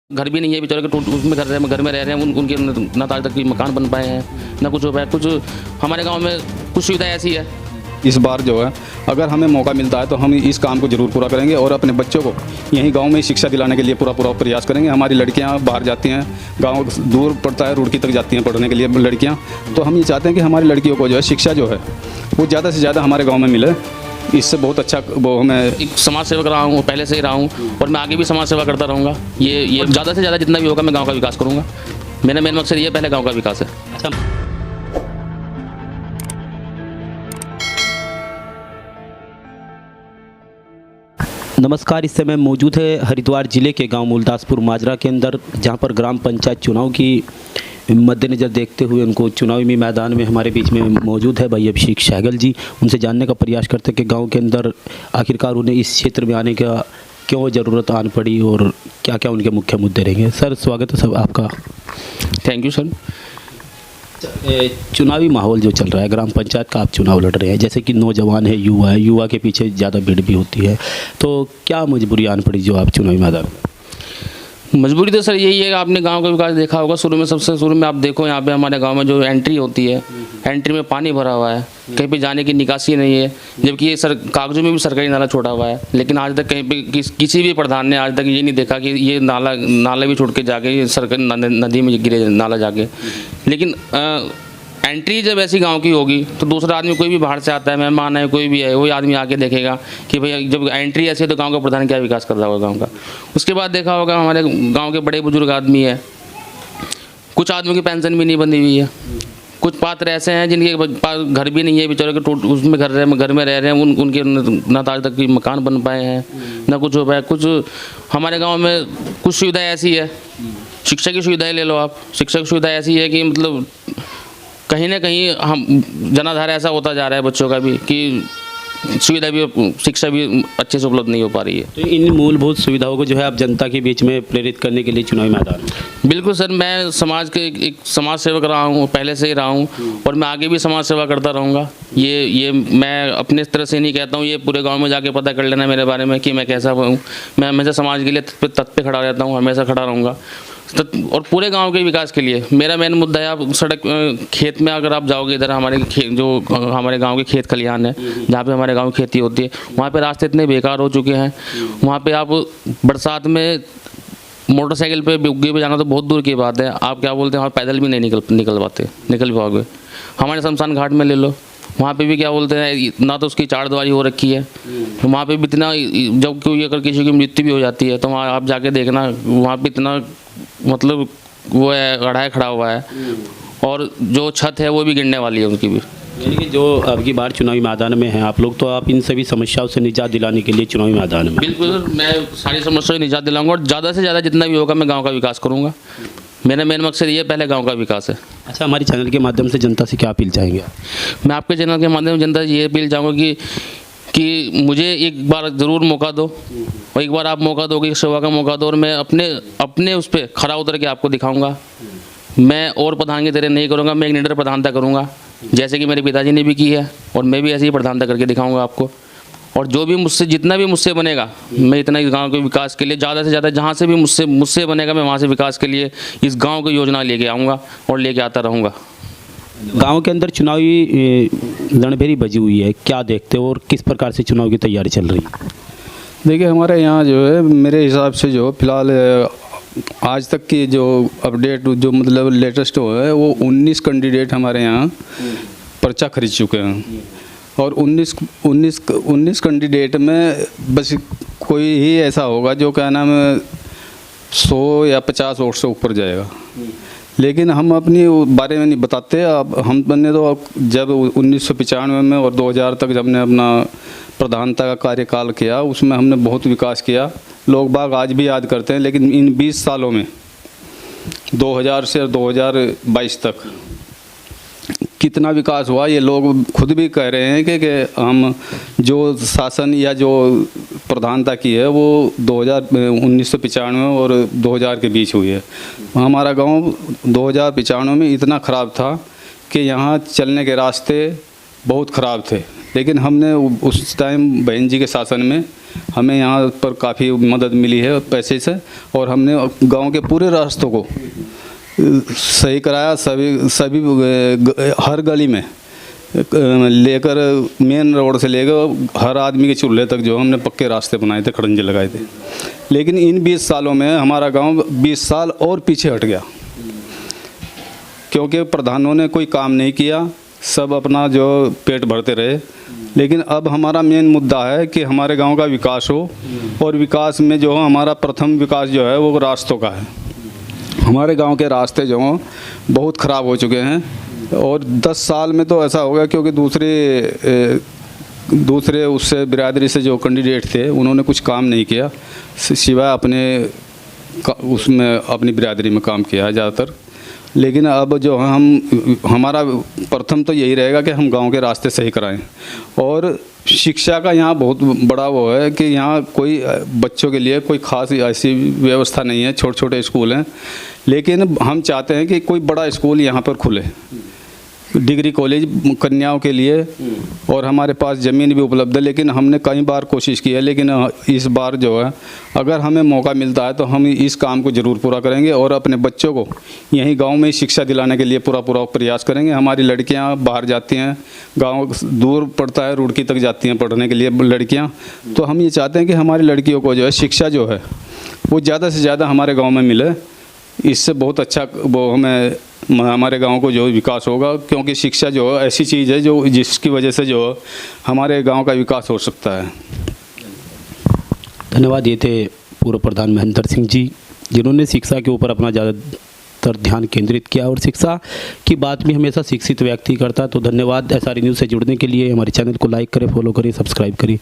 घर भी नहीं है बेचारे के, टूट उसमें घर में रह रहे हैं, उनके ना तो आज तक मकान बन पाए हैं, ना कुछ हो पाया। कुछ हमारे गांव में कुछ सुविधा ऐसी है। इस बार जो है अगर हमें मौका मिलता है तो हम इस काम को ज़रूर पूरा करेंगे और अपने बच्चों को यहीं गांव में ही शिक्षा दिलाने के लिए पूरा प्रयास करेंगे। हमारी लड़कियां बाहर जाती हैं, गांव दूर पड़ता है, रुड़की तक जाती हैं पढ़ने के लिए लड़कियां, तो हम ये चाहते हैं कि हमारी लड़कियों को जो है शिक्षा जो है वो ज़्यादा से ज़्यादा हमारे गाँव में मिले। इससे बहुत अच्छा वो हमें एक समाज सेवक रहा हूँ, पहले से ही रहा हूँ और मैं आगे भी समाज सेवा करता रहूँगा। ये ज़्यादा से ज़्यादा जितना भी होगा मैं गाँव का विकास करूँगा। मेरा मेन मकसद ये पहले गाँव का विकास है। अच्छा, नमस्कार। इस समय मौजूद है हरिद्वार जिले के गांव मूलदासपुर माजरा के अंदर, जहां पर ग्राम पंचायत चुनाव की मद्देनज़र देखते हुए उनको चुनावी मैदान में हमारे बीच में मौजूद है भाई अभिषेक सहगल जी। उनसे जानने का प्रयास करते हैं कि गांव के अंदर आखिरकार उन्हें इस क्षेत्र में आने का क्यों ज़रूरत आन पड़ी और क्या क्या उनके मुख्य मुद्दे रहेंगे। सर, स्वागत है सब आपका। Thank you sir. चुनावी माहौल जो चल रहा है, ग्राम पंचायत का आप चुनाव लड़ रहे हैं, जैसे कि नौजवान है, युवा के पीछे ज़्यादा भीड़ भी होती है, तो क्या मजबूरी आन पड़ी जो आप चुनावी मैदान में? मजबूरी तो सर यही है कि आपने गांव का विकास देखा होगा। सबसे शुरू में आप देखो, यहाँ पे हमारे गांव में जो एंट्री होती है, एंट्री में पानी भरा हुआ है, कहीं पे जाने की निकासी नहीं है, जबकि ये कागजों में भी सरकारी नाला छोड़ा हुआ है। लेकिन आज तक कहीं पे किसी भी प्रधान ने आज तक ये नहीं देखा कि ये नाला भी छोड़ के जाके ये सरकारी नदी में गिरे नाला जाके। लेकिन एंट्री जब ऐसी गांव की होगी तो दूसरा आदमी कोई भी बाहर से आता है, मेहमान है, कोई भी है, वही आदमी आके देखेगा कि भैया जब एंट्री ऐसी है तो गांव का प्रधान क्या विकास कर रहा होगा गांव का। उसके बाद देखा होगा हमारे गांव के बड़े बुजुर्ग आदमी है, कुछ आदमियों की पेंशन भी नहीं बंधी हुई है, कुछ पात्र ऐसे हैं जिनके घर भी नहीं है बेचारे के, टूट उसमें घर में रह रहे हैं, उनके ना तो आज तक मकान बन पाए हैं, ना कुछ हो पाया। कुछ हमारे गाँव में कुछ सुविधा ऐसी है, शिक्षा की सुविधाएँ ले लो आप। शिक्षा की सुविधा ऐसी है कि मतलब कहीं ना कहीं हम जनाधार ऐसा होता जा रहा है बच्चों का भी कि सुविधा भी, शिक्षा भी अच्छे से उपलब्ध नहीं हो पा रही है। तो इन मूलभूत सुविधाओं को जो है आप जनता के बीच में प्रेरित करने के लिए चुनावी मैदान? बिल्कुल सर, मैं समाज के एक समाज सेवक रहा हूँ, पहले से ही रहा हूँ और मैं आगे भी समाज सेवा करता रहूँगा। ये मैं अपने तरह से नहीं कहता हूँ, ये पूरे गाँव में जाके पता कर लेना मेरे बारे में कि मैं कैसा हूँ। मैं हमेशा समाज के लिए तत्पर पे खड़ा रहता हूँ, हमेशा खड़ा रहूँगा और पूरे गांव के विकास के लिए। मेरा मेन मुद्दा है, आप सड़क खेत में अगर आप जाओगे, इधर हमारे हमारे गांव के खेत खलिहान है जहाँ पे हमारे गांव की खेती होती है, वहाँ पे रास्ते इतने बेकार हो चुके हैं। वहाँ पे आप बरसात में मोटरसाइकिल पे बुग्गे पे जाना तो बहुत दूर की बात है, आप क्या बोलते हैं वहाँ पैदल भी नहीं निकल पाओगे। हमारे शमशान घाट में ले लो, वहाँ पे भी क्या बोलते हैं, ना तो उसकी चारदीवारी हो रखी है, तो वहाँ पे भी इतना, जब कोई अगर किसी की मृत्यु भी हो जाती है तो वहाँ आप जाके देखना, वहाँ पे इतना मतलब वो है, गड्ढा खड़ा हुआ है और जो छत है वो भी गिरने वाली है उनकी भी। यानी कि जो अब की बार चुनावी मैदान में हैं आप लोग, तो आप इन सभी समस्याओं से निजात दिलाने के लिए चुनावी मैदान में? बिल्कुल, मैं सारी समस्याओं से निजात दिलाऊंगा और ज़्यादा से ज़्यादा जितना भी होगा मैं गाँव का विकास करूँगा। मेरा मेन मकसद ये पहले गांव का विकास है। अच्छा, हमारे चैनल के माध्यम से जनता से क्या अपील चाहेंगे? मैं आपके चैनल के माध्यम से जनता से ये अपील चाहूँगा कि मुझे एक बार ज़रूर मौका दो और एक बार आप मौका दोगे, सेवा का मौका दो और मैं अपने उस पर खरा उतर के आपको दिखाऊँगा। मैं और प्रधान की तरह नहीं करूँगा, मैं एक निडर प्रधानता करूँगा जैसे कि मेरे पिताजी ने भी की है और मैं भी ऐसे ही प्रधानता करके दिखाऊँगा आपको। और जो भी जितना भी मुझसे बनेगा, मैं इतना गांव के विकास के लिए ज़्यादा से ज़्यादा जहाँ से भी मुझसे बनेगा, मैं वहाँ से विकास के लिए इस गांव की योजना लेके आऊँगा और लेके आता रहूँगा। गांव के अंदर चुनावी रणभेरी बजी हुई है, क्या देखते हो और किस प्रकार से चुनाव की तैयारी चल रही है? देखिए, हमारे यहाँ जो है मेरे हिसाब से जो फिलहाल आज तक की जो अपडेट जो मतलब लेटेस्ट हो है वो 19 कैंडिडेट हमारे यहाँ पर्चा खरीद चुके हैं और 19 कैंडिडेट में बस कोई ही ऐसा होगा जो क्या नाम है 100 या 50 वोट से ऊपर जाएगा। लेकिन हम अपनी बारे में नहीं बताते। अब हमने तो जब 1995 में और 2000 तक जब हमने अपना प्रधानता का कार्यकाल किया, उसमें हमने बहुत विकास किया, लोग बाग आज भी याद करते हैं। लेकिन इन 20 सालों में 2000 से 2022 तक कितना विकास हुआ ये लोग खुद भी कह रहे हैं कि हम जो शासन या जो प्रधानता की है वो 1995 और 2000 के बीच हुई है। हमारा गांव 2095 में इतना ख़राब था कि यहाँ चलने के रास्ते बहुत ख़राब थे, लेकिन हमने उस टाइम बहन जी के शासन में हमें यहाँ पर काफ़ी मदद मिली है पैसे से, और हमने गांव के पूरे रास्तों को सही कराया। सभी हर गली में लेकर मेन रोड से लेकर हर आदमी के चूल्हे तक जो हमने पक्के रास्ते बनाए थे, खड़ंजे लगाए थे। लेकिन इन 20 सालों में हमारा गांव 20 साल और पीछे हट गया, क्योंकि प्रधानों ने कोई काम नहीं किया, सब अपना जो पेट भरते रहे। लेकिन अब हमारा मेन मुद्दा है कि हमारे गांव का विकास हो, और विकास में जो हमारा प्रथम विकास जो है वो रास्तों का है। हमारे गांव के रास्ते जो हैं बहुत ख़राब हो चुके हैं, और 10 साल में तो ऐसा हो गया, क्योंकि दूसरे उससे बिरादरी से जो कैंडिडेट थे उन्होंने कुछ काम नहीं किया, सिवाय उसमें अपनी बिरादरी में काम किया है ज़्यादातर। लेकिन अब जो हमारा प्रथम तो यही रहेगा कि हम गांव के रास्ते सही कराएं। और शिक्षा का यहाँ बहुत बड़ा वो है कि यहाँ कोई बच्चों के लिए कोई ख़ास ऐसी व्यवस्था नहीं है, छोटे छोटे स्कूल हैं। लेकिन हम चाहते हैं कि कोई बड़ा स्कूल यहाँ पर खुले, डिग्री कॉलेज कन्याओं के लिए, और हमारे पास ज़मीन भी उपलब्ध है। लेकिन हमने कई बार कोशिश की है, लेकिन इस बार जो है अगर हमें मौका मिलता है तो हम इस काम को ज़रूर पूरा करेंगे, और अपने बच्चों को यहीं गांव में शिक्षा दिलाने के लिए पूरा प्रयास करेंगे। हमारी लड़कियां बाहर जाती हैं, गांव दूर पड़ता है, रुड़की तक जाती हैं पढ़ने के लिए लड़कियाँ। तो हम ये चाहते हैं कि हमारी लड़कियों को जो है शिक्षा जो है वो ज़्यादा से ज़्यादा हमारे गाँव में मिले। इससे बहुत अच्छा वो हमारे गांव को जो विकास होगा, क्योंकि शिक्षा जो है ऐसी चीज़ है जो जिसकी वजह से जो हमारे गांव का विकास हो सकता है। धन्यवाद। ये थे पूर्व प्रधान महेंद्र सिंह जी, जिन्होंने शिक्षा के ऊपर अपना ज़्यादातर ध्यान केंद्रित किया, और शिक्षा की बात भी हमेशा शिक्षित व्यक्ति करता है। तो धन्यवाद। SRE न्यूज़ से जुड़ने के लिए हमारे चैनल को लाइक करें, फॉलो करें, सब्सक्राइब करें।